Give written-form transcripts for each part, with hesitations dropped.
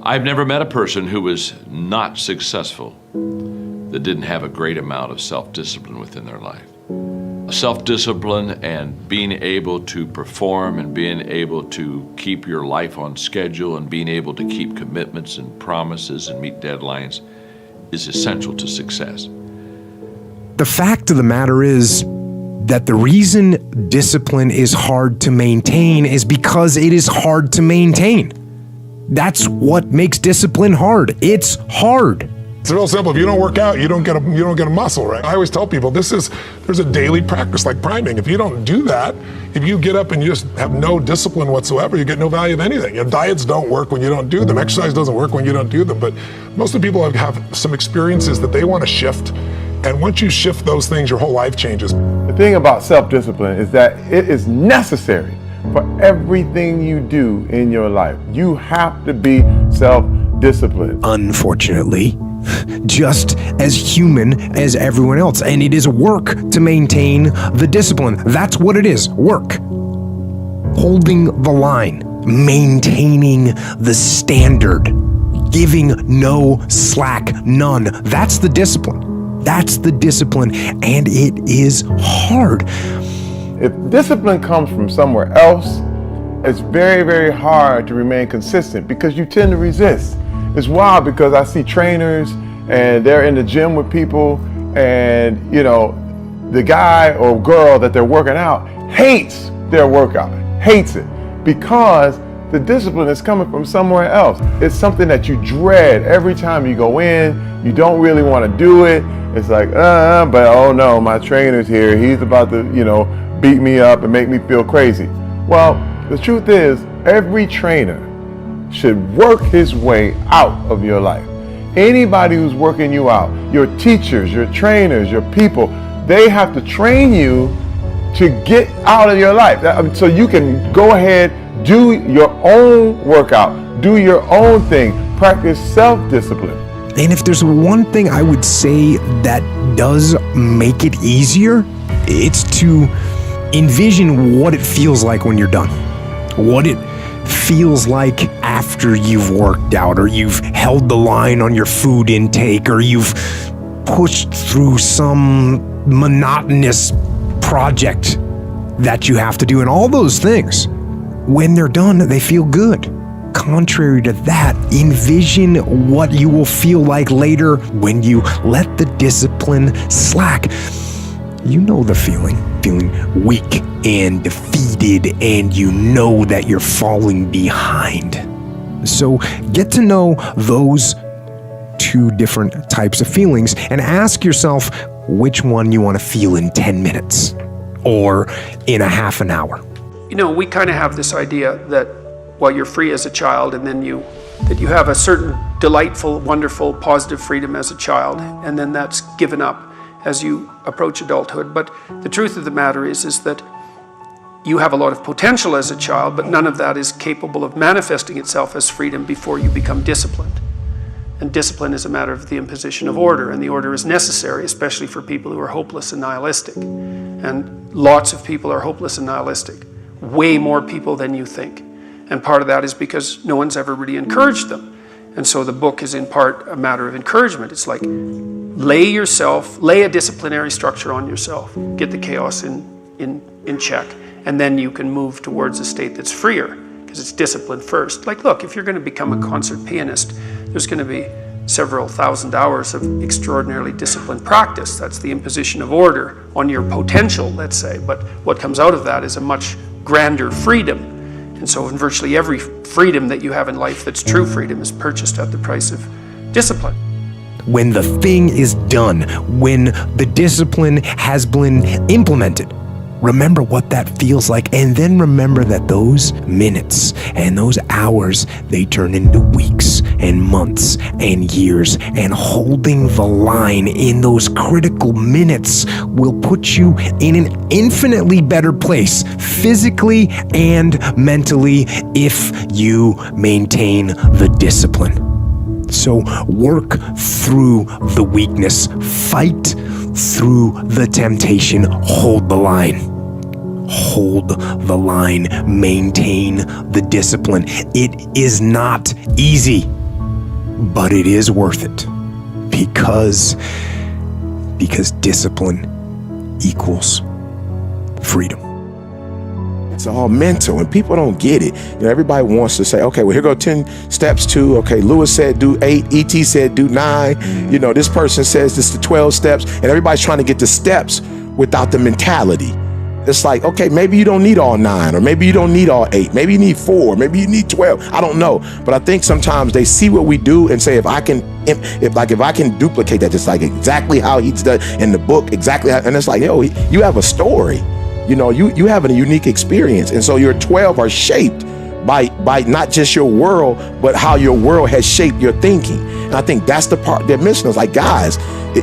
I've never met a person who was not successful that didn't have a great amount of self-discipline within their life. Self-discipline and being able to perform and being able to keep your life on schedule and being able to keep commitments and promises and meet deadlines is essential to success. The fact of the matter is that the reason discipline is hard to maintain is because it is hard to maintain. That's what makes discipline hard. It's hard. It's real simple. If you don't work out, you don't get a muscle, right? I always tell people there's a daily practice like priming. If you don't do that, if you get up and you just have no discipline whatsoever, you get no value of anything. Diets don't work when you don't do them. Exercise doesn't work when you don't do them. But most of the people have some experiences that they want to shift. And once you shift those things, your whole life changes. The thing about self-discipline is that it is necessary for everything you do in your life. You have to be self-disciplined. Unfortunately, just as human as everyone else. And it is work to maintain the discipline. That's what it is, work. Holding the line, maintaining the standard, giving no slack, none. That's the discipline. That's the discipline, and it is hard. If discipline comes from somewhere else, it's very, very hard to remain consistent because you tend to resist. It's wild because I see trainers and they're in the gym with people and, the guy or girl that they're working out hates their workout, hates it because the discipline is coming from somewhere else. It's something that you dread every time you go in. You don't really want to do it. It's like, but oh no, my trainer's here. He's about to, beat me up and make me feel crazy. Well, the truth is, every trainer should work his way out of your life. Anybody who's working you out, your teachers, your trainers, your people, they have to train you to get out of your life. So you can go ahead, do your own workout, do your own thing, practice self-discipline. And if there's one thing I would say that does make it easier, it's to envision what it feels like when you're done. What it feels like after you've worked out, or you've held the line on your food intake, or you've pushed through some monotonous project that you have to do. And all those things, when they're done, they feel good. Contrary to that, envision what you will feel like later when you let the discipline slack. You know the feeling weak and defeated, and you know that you're falling behind. So get to know those two different types of feelings and ask yourself which one you want to feel in 10 minutes or in a half an hour. We kind of have this idea that you're free as a child, and then you have a certain delightful, wonderful, positive freedom as a child, and then that's given up as you approach adulthood. But the truth of the matter is that you have a lot of potential as a child, but none of that is capable of manifesting itself as freedom before you become disciplined. And discipline is a matter of the imposition of order, and the order is necessary, especially for people who are hopeless and nihilistic. And lots of people are hopeless and nihilistic, way more people than you think. And part of that is because no one's ever really encouraged them. And so the book is in part a matter of encouragement. It's like, lay a disciplinary structure on yourself, get the chaos in check, and then you can move towards a state that's freer, because it's discipline first. Like, look, if you're going to become a concert pianist, there's going to be several thousand hours of extraordinarily disciplined practice. That's the imposition of order on your potential, let's say. But what comes out of that is a much grander freedom. And so in virtually every freedom that you have in life that's true freedom is purchased at the price of discipline. When the thing is done, when the discipline has been implemented, remember what that feels like, and then remember that those minutes and those hours, they turn into weeks and months and years, and holding the line in those critical minutes will put you in an infinitely better place, physically and mentally, if you maintain the discipline. So work through the weakness, fight through the temptation, hold the line. Hold the line, maintain the discipline. It is not easy. but it is worth it because discipline equals freedom. It's all mental, and people don't get it. You know, everybody wants to say, okay, well, here go 10 steps to, okay, Lewis said do 8, E.T. said do 9. You know, this person says this to 12 steps, and everybody's trying to get the steps without the mentality. It's like, okay, maybe you don't need all 9, or maybe you don't need all 8. Maybe you need 4, maybe you need 12. I don't know. But I think sometimes they see what we do and say, if I can duplicate that, just like exactly how he's done in the book, exactly how, and it's like, yo, you have a story. You know, you have a unique experience. And so your 12 are shaped by not just your world, but how your world has shaped your thinking. And I think that's the part they're missing. It's like, guys,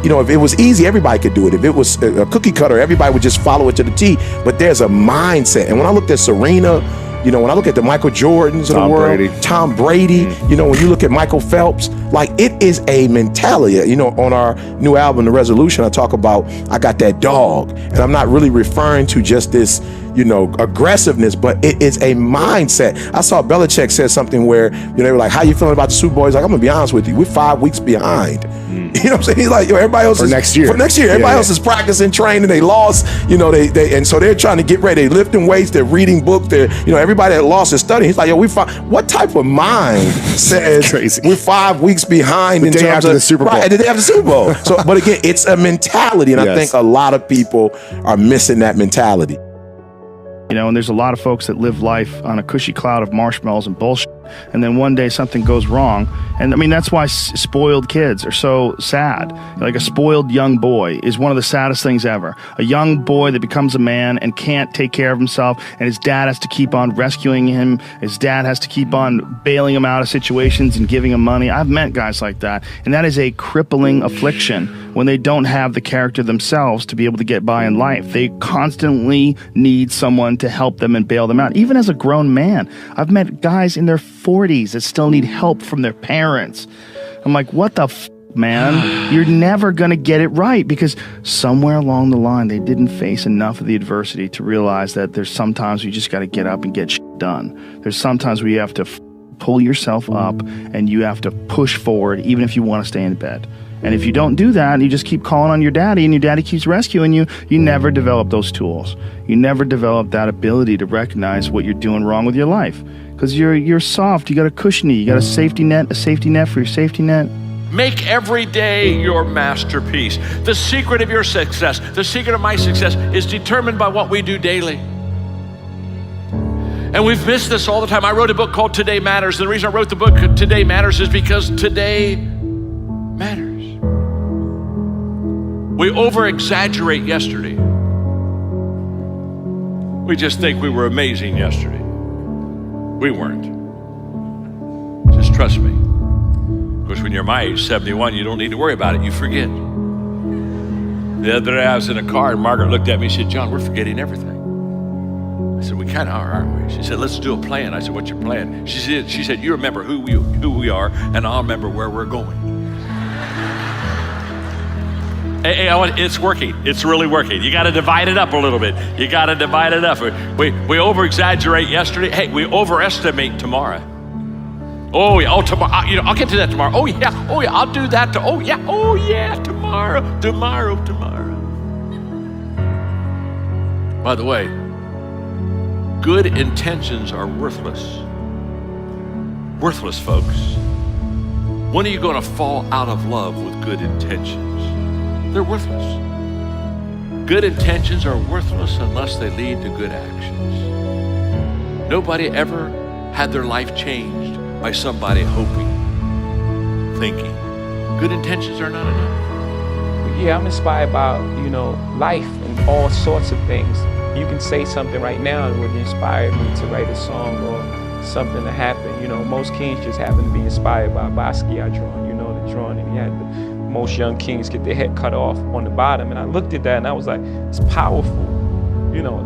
you know, if it was easy, everybody could do it. If it was a cookie cutter, everybody would just follow it to the T. But there's a mindset. And when I looked at Serena, you know, when I look at the Michael Jordans of the world, Tom Brady, you know, when you look at Michael Phelps, like, it is a mentality. You know, on our new album, The Resolution, I talk about, I got that dog. And I'm not really referring to just this, you know, aggressiveness, but it is a mindset. I saw Belichick said something where, you know, they were like, how you feeling about the Super Bowl? He's like, I'm gonna be honest with you, we're 5 weeks behind. You know what I'm saying? He's like, yo, everybody else for next year. Everybody else is practicing, training. They lost, you know, they and so they're trying to get ready. They're lifting weights, they're reading books, they're, you know, everybody that lost is studying. He's like, yo, what type of mind says we're 5 weeks behind in terms after the Super Bowl. Right, the day after the Super Bowl. So, but again, it's a mentality, and I think a lot of people are missing that mentality. You know, and there's a lot of folks that live life on a cushy cloud of marshmallows and bullshit. And then one day something goes wrong. And I mean, that's why spoiled kids are so sad. Like, a spoiled young boy is one of the saddest things ever. A young boy that becomes a man and can't take care of himself, and his dad has to keep on rescuing him. His dad has to keep on bailing him out of situations and giving him money. I've met guys like that. And that is a crippling affliction when they don't have the character themselves to be able to get by in life. They constantly need someone to help them and bail them out. Even as a grown man, I've met guys in their 40s that still need help from their parents. I'm like, what the man? You're never going to get it right, because somewhere along the line, they didn't face enough of the adversity to realize that there's sometimes you just got to get up and get shit done. There's sometimes where you have to pull yourself up and you have to push forward, even if you want to stay in bed. And if you don't do that, and you just keep calling on your daddy, and your daddy keeps rescuing you, you never develop those tools. You never develop that ability to recognize what you're doing wrong with your life. Because you're soft, you got a cushiony, you got a safety net for your safety net. Make every day your masterpiece. The secret of your success, the secret of my success, is determined by what we do daily. And we've missed this all the time. I wrote a book called Today Matters. And the reason I wrote the book Today Matters is because today matters. We over-exaggerate yesterday. We just think we were amazing yesterday. We weren't. Just trust me. Of course, when you're my age, 71, you don't need to worry about it. You forget. The other day I was in a car and Margaret looked at me and said, John, we're forgetting everything. I said, we kind of are, aren't we? She said, let's do a plan. I said, what's your plan? She said, you remember who we are, and I'll remember where we're going. Hey, it's working. It's really working. You got to divide it up a little bit. You got to divide it up. We over-exaggerate yesterday. Hey, we overestimate tomorrow. Oh yeah. Oh, tomorrow. I'll get to that tomorrow. Oh yeah. I'll do that. Oh yeah. Tomorrow. By the way, good intentions are worthless. Worthless, folks. When are you going to fall out of love with good intentions? They're worthless. Good intentions are worthless unless they lead to good actions. Nobody ever had their life changed by somebody hoping, thinking. Good intentions are not enough. Yeah, I'm inspired by, life and all sorts of things. You can say something right now that would inspire me to write a song or something to happen. Most kings just happen to be inspired by Basquiat drawing, the drawing, and he had most young kings get their head cut off on the bottom. And I looked at that and I was like, it's powerful.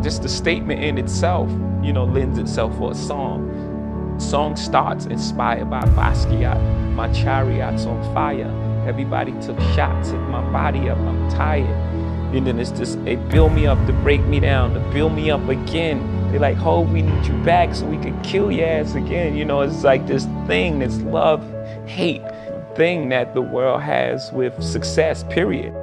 Just the statement in itself, lends itself for a song. Song starts inspired by Basquiat. My chariot's on fire. Everybody took shots at my body up. I'm tired. And then it's just, it build me up to break me down, to build me up again. They're like, oh, we need you back so we could kill your ass again. It's like this thing, this love, hate. thing that the world has with success, period.